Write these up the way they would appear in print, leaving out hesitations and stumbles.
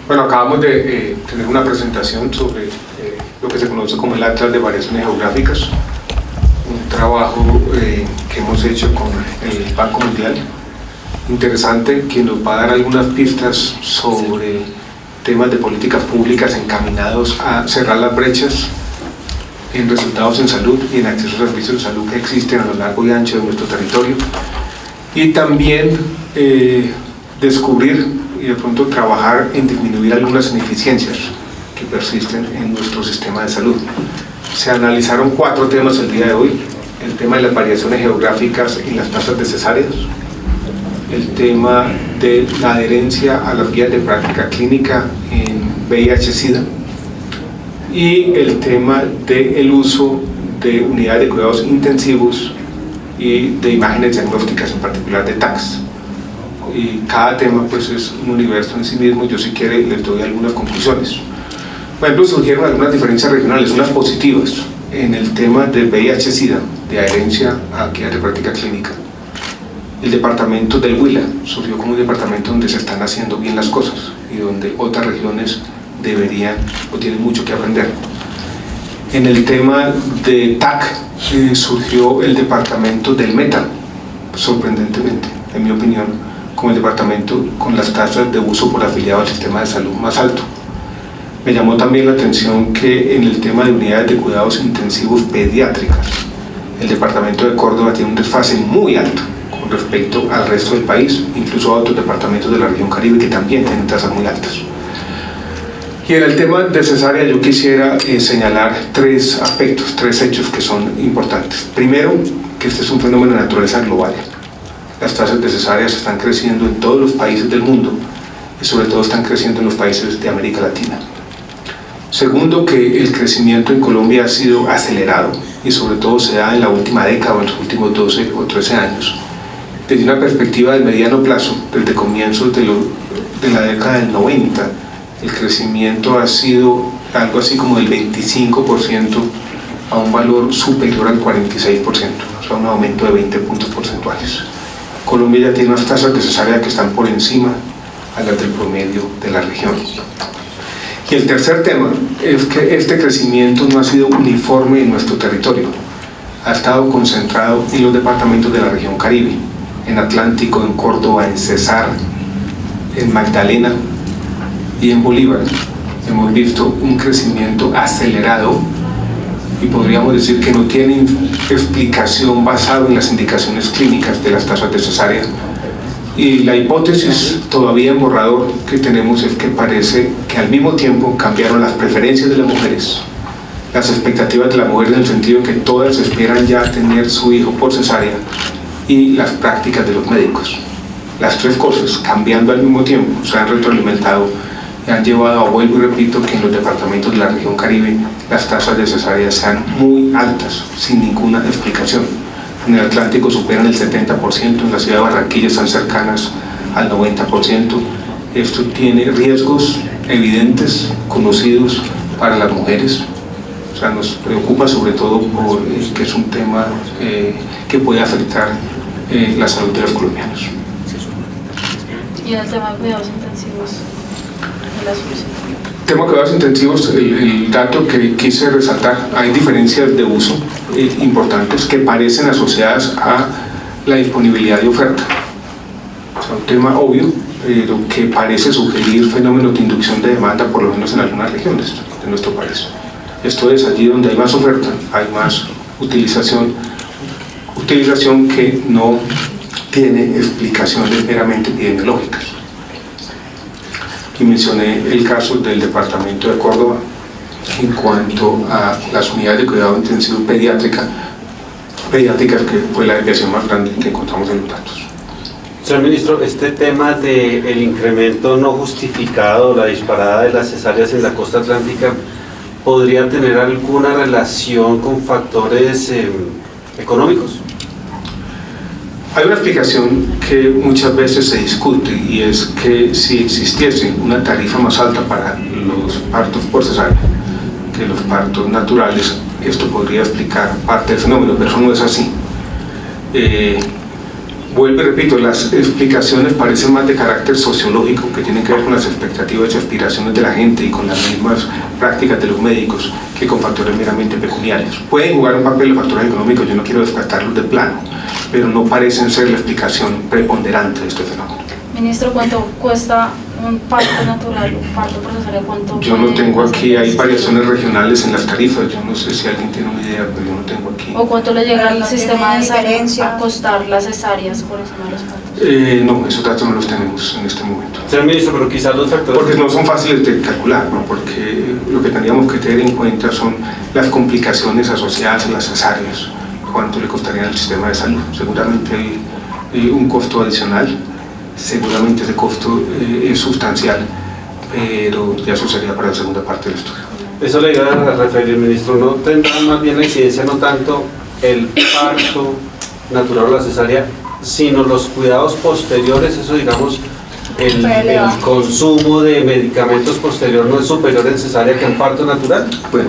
Bueno, acabamos de tener una presentación sobre lo que se conoce como el Atlas de Variaciones Geográficas, un trabajo que hemos hecho con el Banco Mundial, interesante, que nos va a dar algunas pistas sobre temas de políticas públicas encaminados a cerrar las brechas en resultados en salud y en acceso a servicios de salud que existen a lo largo y ancho de nuestro territorio, y también descubrir y de pronto trabajar en disminuir algunas ineficiencias que persisten en nuestro sistema de salud. Se analizaron 4 temas el día de hoy: el tema de las variaciones geográficas y las tasas de cesáreas, el tema de la adherencia a las guías de práctica clínica en VIH-Sida y el tema del uso de unidades de cuidados intensivos y de imágenes diagnósticas, en particular de TACs. Y cada tema pues es un universo en sí mismo. Yo, si quiere, les doy algunas conclusiones. Por ejemplo, surgieron algunas diferencias regionales, unas positivas, en el tema de VIH-Sida, de adherencia a guías de práctica clínica. El departamento del Huila surgió como un departamento donde se están haciendo bien las cosas y donde otras regiones deberían o tienen mucho que aprender. En el tema de TAC surgió el departamento del Meta, sorprendentemente, en mi opinión, como el departamento con las tasas de uso por afiliado al sistema de salud más alto. Me llamó también la atención que en el tema de unidades de cuidados intensivos pediátricas, el departamento de Córdoba tiene un desfase muy alto con respecto al resto del país, incluso a otros departamentos de la región Caribe que también tienen tasas muy altas. Y en el tema de cesárea yo quisiera señalar 3 aspectos, 3 hechos que son importantes. Primero, que este es un fenómeno de naturaleza global. Las tasas de cesáreas están creciendo en todos los países del mundo y sobre todo están creciendo en los países de América Latina. Segundo, que el crecimiento en Colombia ha sido acelerado y sobre todo se da en la última década o en los últimos 12 o 13 años. Desde una perspectiva de mediano plazo, desde comienzos de la década del 90, el crecimiento ha sido algo así como del 25% a un valor superior al 46%, o sea, un aumento de 20 puntos porcentuales. Colombia ya tiene unas tasas de cesárea que están por encima a las del promedio de la región. Y el tercer tema es que este crecimiento no ha sido uniforme en nuestro territorio. Ha estado concentrado en los departamentos de la región Caribe, en Atlántico, en Córdoba, en Cesar, en Magdalena y en Bolívar. Hemos visto un crecimiento acelerado y podríamos decir que no tiene explicación basada en las indicaciones clínicas de las tasas de cesárea. Y la hipótesis todavía en borrador que tenemos es que parece que al mismo tiempo cambiaron las preferencias de las mujeres, las expectativas de las mujeres, en el sentido que todas esperan ya tener su hijo por cesárea, y las prácticas de los médicos. Las 3 cosas, cambiando al mismo tiempo, se han retroalimentado y han llevado a, vuelvo y repito, que en los departamentos de la región Caribe las tasas de cesárea sean muy altas, sin ninguna explicación. En el Atlántico superan el 70%, en la ciudad de Barranquilla están cercanas al 90%. Esto tiene riesgos evidentes, conocidos para las mujeres. O sea, nos preocupa sobre todo porque es un tema que puede afectar la salud de los colombianos. Y en el tema de cuidados intensivos, la solución. Tema de cuidados intensivos, el dato que quise resaltar: hay diferencias de uso importantes que parecen asociadas a la disponibilidad de oferta. O sea, un tema obvio, pero que parece sugerir fenómenos de inducción de demanda, por lo menos en algunas regiones de nuestro país. Esto es, allí donde hay más oferta, hay más utilización que no tiene explicaciones meramente epidemiológicas. Y mencioné el caso del departamento de Córdoba en cuanto a las unidades de cuidado intensivo pediátricas, que fue la desviación más grande que encontramos en los datos. Señor Ministro, este tema del incremento no justificado, la disparada de las cesáreas en la costa atlántica, ¿podría tener alguna relación con factores económicos? Hay una explicación que muchas veces se discute, y es que si existiese una tarifa más alta para los partos por cesárea que los partos naturales, esto podría explicar parte del fenómeno, pero eso no es así. Vuelvo y repito, las explicaciones parecen más de carácter sociológico, que tienen que ver con las expectativas y aspiraciones de la gente y con las mismas prácticas de los médicos, que con factores meramente pecuniarios. Pueden jugar un papel los factores económicos, yo no quiero descartarlos de plano, pero no parecen ser la explicación preponderante de este fenómeno. Ministro, ¿cuánto cuesta un parto natural, un parto por cesárea? ¿Cuánto? Yo no tengo aquí, hay variaciones regionales en las tarifas, yo no sé si alguien tiene una idea, pero yo no tengo aquí. ¿O cuánto le llega al No sistema de tiene salud diferencia. a costar las cesáreas por encima de los partos? No, esos datos no los tenemos en este momento. Señor ministro, pero quizás los factores... Porque no son fáciles de calcular, ¿no? Porque lo que tendríamos que tener en cuenta son las complicaciones asociadas a las cesáreas, cuánto le costaría al sistema de salud. Seguramente hay un costo adicional, seguramente ese costo es sustancial, pero ya eso sería para la segunda parte del estudio. Eso le iba a referir, ministro, ¿no tendrá más bien la incidencia no tanto el parto natural o la cesárea, sino los cuidados posteriores? Eso, digamos, el consumo de medicamentos posterior no es superior en cesárea que en parto natural. Bueno,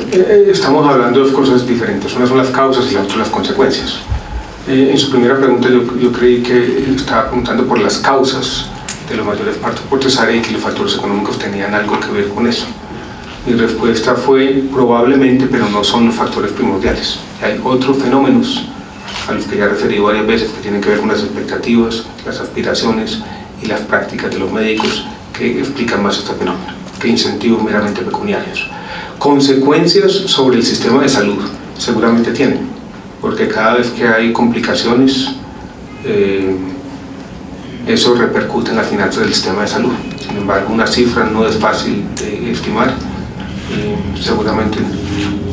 estamos hablando de dos cosas diferentes, una son las causas y la otra las consecuencias. En su primera pregunta yo creí que estaba preguntando por las causas de los mayores partos por cesárea y que los factores económicos tenían algo que ver con eso. Mi respuesta fue probablemente, pero no son los factores primordiales. Hay otros fenómenos a los que ya he referido varias veces que tienen que ver con las expectativas, las aspiraciones y las prácticas de los médicos que explican más este fenómeno, que incentivos meramente pecuniarios. Consecuencias sobre el sistema de salud seguramente tienen, porque cada vez que hay complicaciones, eso repercute en las finanzas del sistema de salud. Sin embargo, una cifra no es fácil de estimar. Seguramente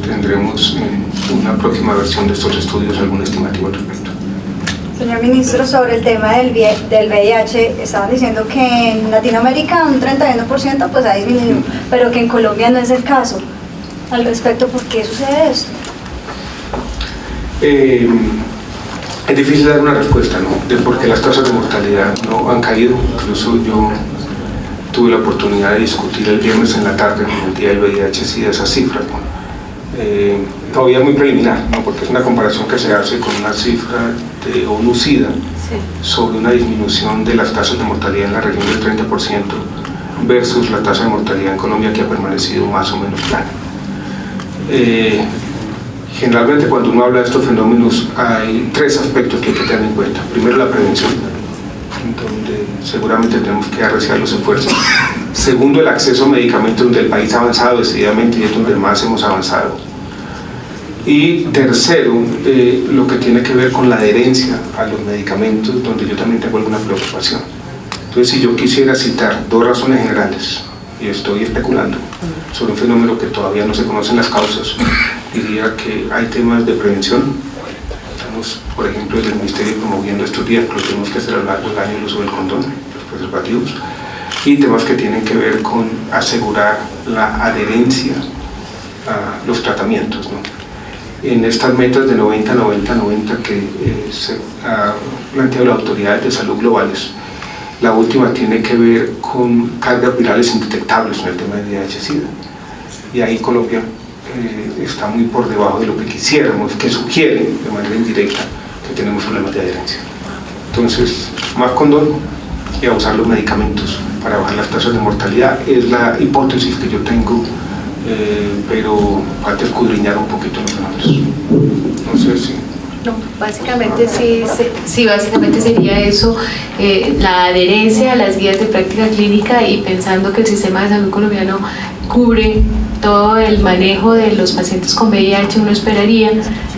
tendremos en una próxima versión de estos estudios algún estimativo al respecto. Señor ministro, sobre el tema del VIH, estaban diciendo que en Latinoamérica un 31% pues ha disminuido, pero que en Colombia no es el caso. Al respecto, ¿por qué sucede esto? Es difícil dar una respuesta, ¿no?, de por qué las tasas de mortalidad no han caído. Incluso yo tuve la oportunidad de discutir el viernes en la tarde, en el día del VIH-Sida, esas cifras, ¿no? Todavía muy preliminar, ¿no?, porque es una comparación que se hace con una cifra de ONU-SIDA sobre una disminución de las tasas de mortalidad en la región del 30% versus la tasa de mortalidad en Colombia, que ha permanecido más o menos plana. Generalmente cuando uno habla de estos fenómenos hay tres aspectos que hay que tener en cuenta. Primero, la prevención, donde seguramente tenemos que arreciar los esfuerzos. Segundo, el acceso a medicamentos, donde el país ha avanzado decididamente y es donde más hemos avanzado. Y tercero, lo que tiene que ver con la adherencia a los medicamentos, donde yo también tengo alguna preocupación. Entonces, si yo quisiera citar dos razones generales, y estoy especulando sobre un fenómeno que todavía no se conocen las causas, diría que hay temas de prevención. Estamos, por ejemplo, desde el Ministerio promoviendo estos días, pero tenemos que hacer a lo largo del año el uso del condón, los preservativos, y temas que tienen que ver con asegurar la adherencia a los tratamientos, ¿no? En estas metas de 90-90-90 que se ha planteado las autoridades de salud globales, la última tiene que ver con cargas virales indetectables en el tema de VIH-Sida. Y ahí Colombia está muy por debajo de lo que quisiéramos, que sugiere de manera indirecta que tenemos problemas de adherencia. Entonces, más condón y a usar los medicamentos para bajar las tasas de mortalidad es la hipótesis que yo tengo, pero falta escudriñar un poquito los números. No sé si... No, básicamente sí, básicamente sería eso, la adherencia a las guías de práctica clínica, y pensando que el sistema de salud colombiano cubre todo el manejo de los pacientes con VIH, uno esperaría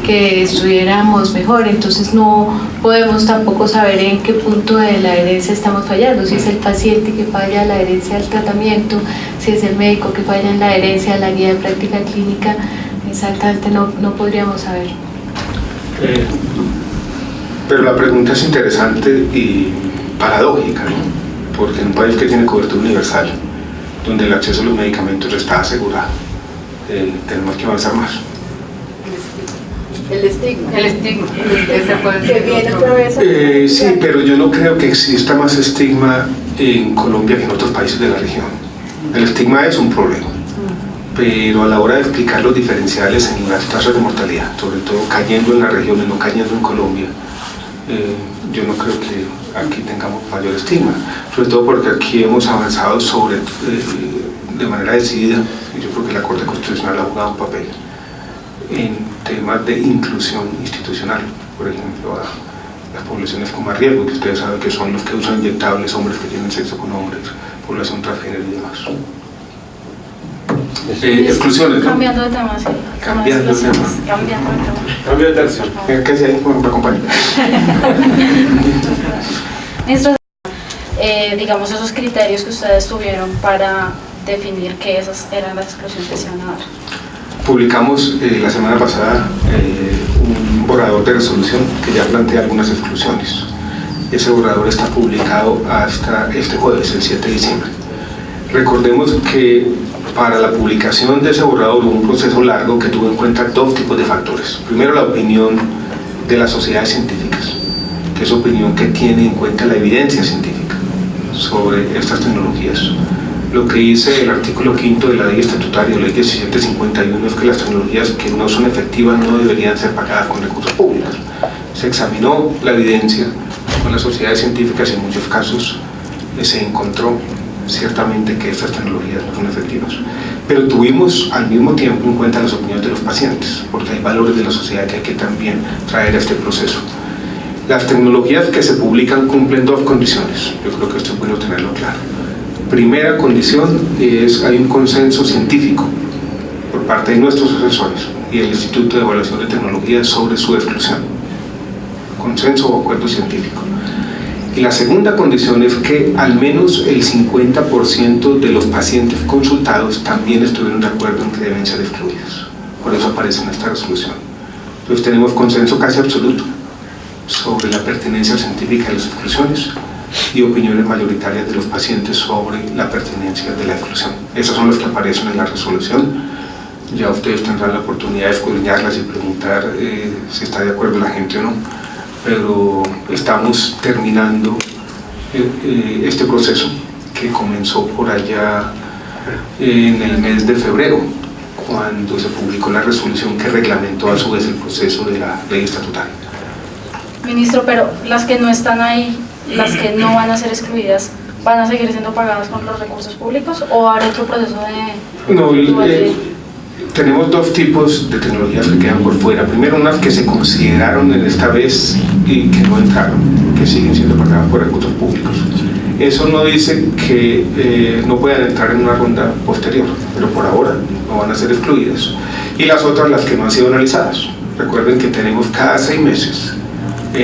que estuviéramos mejor. Entonces no podemos tampoco saber en qué punto de la adherencia estamos fallando, si es el paciente que falla en la adherencia al tratamiento, si es el médico que falla en la adherencia a la guía de práctica clínica. Exactamente no podríamos saber. Pero la pregunta es interesante y paradójica, ¿no?, porque en un país que tiene cobertura universal, donde el acceso a los medicamentos está asegurado, tenemos que avanzar más. El estigma, ese puede Que ser viene otro. otra vez. Sí, pero yo no creo que exista más estigma en Colombia que en otros países de la región. El estigma es un problema, pero a la hora de explicar los diferenciales en las tasas de mortalidad, sobre todo cayendo en la región y no cayendo en Colombia, yo no creo que aquí tengamos mayor estigma, sobre todo porque aquí hemos avanzado de manera decidida, y yo creo que la Corte Constitucional ha jugado un papel en temas de inclusión institucional, por ejemplo, a las poblaciones con más riesgo, que ustedes saben que son los que usan inyectables, hombres que tienen sexo con hombres, población transgénero y demás. Exclusiones, ¿no? Cambiando de tema, sí. Cambiando de tema. Cambiando de tema. Cambio de tercio. ¿Qué se ahí? Bueno, me acompaña. Ministro, digamos esos criterios que ustedes tuvieron para definir que esas eran las exclusiones que se iban a dar. Publicamos la semana pasada un borrador de resolución que ya plantea algunas exclusiones. Ese borrador está publicado hasta este jueves, el 7 de diciembre. Recordemos que para la publicación de ese borrador hubo un proceso largo que tuvo en cuenta dos tipos de factores. Primero, la opinión de las sociedades científicas, que es opinión que tiene en cuenta la evidencia científica sobre estas tecnologías. Lo que dice el artículo 5 de la ley estatutaria, ley 1751, es que las tecnologías que no son efectivas no deberían ser pagadas con recursos públicos. Se examinó la evidencia con las sociedades científicas y en muchos casos se encontró ciertamente que estas tecnologías no son efectivas. Pero tuvimos al mismo tiempo en cuenta las opiniones de los pacientes, porque hay valores de la sociedad que hay que también traer a este proceso. Las tecnologías que se publican cumplen dos condiciones, yo creo que esto es bueno tenerlo claro. Primera condición es hay un consenso científico por parte de nuestros asesores y el Instituto de Evaluación de Tecnologías sobre su exclusión. Consenso o acuerdo científico. Y la segunda condición es que al menos el 50% de los pacientes consultados también estuvieron de acuerdo en que deben ser excluidos. Por eso aparece en esta resolución. Entonces tenemos consenso casi absoluto sobre la pertinencia científica de las exclusiones y opiniones mayoritarias de los pacientes sobre la pertinencia de la exclusión. Esas son las que aparecen en la resolución. Ya ustedes tendrán la oportunidad de escudriñarlas y preguntar si está de acuerdo la gente o no. Pero estamos terminando este proceso que comenzó por allá en el mes de febrero, cuando se publicó la resolución que reglamentó a su vez el proceso de la ley estatutaria. Ministro, pero las que no están ahí, las que no van a ser excluidas, ¿van a seguir siendo pagadas con los recursos públicos o habrá otro proceso de...? No, tenemos dos tipos de tecnologías que quedan por fuera. Primero, unas que se consideraron en esta vez y que no entraron, que siguen siendo pagadas por recursos públicos. Eso no dice que no puedan entrar en una ronda posterior, pero por ahora no van a ser excluidas. Y las otras, las que no han sido analizadas. Recuerden que tenemos cada 6 meses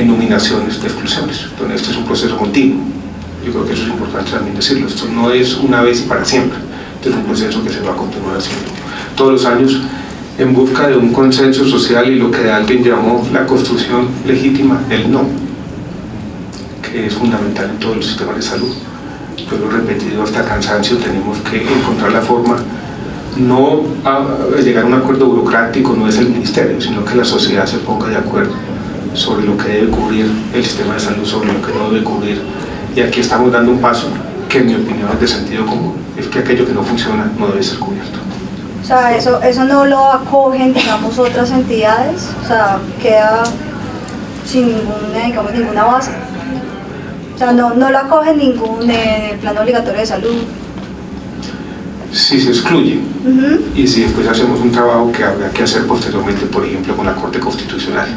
nominaciones de exclusiones. Entonces, este es un proceso continuo. Yo creo que eso es importante también decirlo. Esto no es una vez y para siempre. Este es un proceso que se va a continuar haciendo todos los años en busca de un consenso social y lo que alguien llamó la construcción legítima del no, que es fundamental en todos los sistemas de salud. Yo lo he repetido hasta cansancio, tenemos que encontrar la forma, no a llegar a un acuerdo burocrático, no es el ministerio, sino que la sociedad se ponga de acuerdo sobre lo que debe cubrir el sistema de salud, sobre lo que no debe cubrir. Y aquí estamos dando un paso que en mi opinión es de sentido común, es que aquello que no funciona no debe ser cubierto. O sea, eso no lo acogen, digamos, otras entidades, o sea, queda sin ninguna, digamos, ninguna base. O sea, no lo acogen ningún plan obligatorio de salud. Si se excluye y si después hacemos un trabajo que habrá que hacer posteriormente, por ejemplo, con la Corte Constitucional,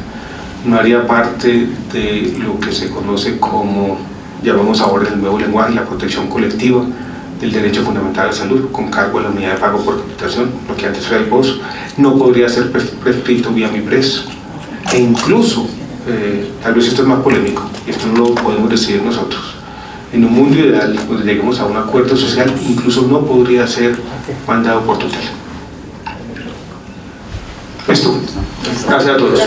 no haría parte de lo que se conoce como, llamamos ahora el nuevo lenguaje, la protección colectiva del derecho fundamental a la salud, con cargo a la unidad de pago por capitación, lo que antes era el POS, no podría ser prescrito vía MIPRES. E incluso, tal vez esto es más polémico, y esto no lo podemos decidir nosotros, en un mundo ideal, donde lleguemos a un acuerdo social, incluso no podría ser mandado por tutela. Esto. Gracias a todos.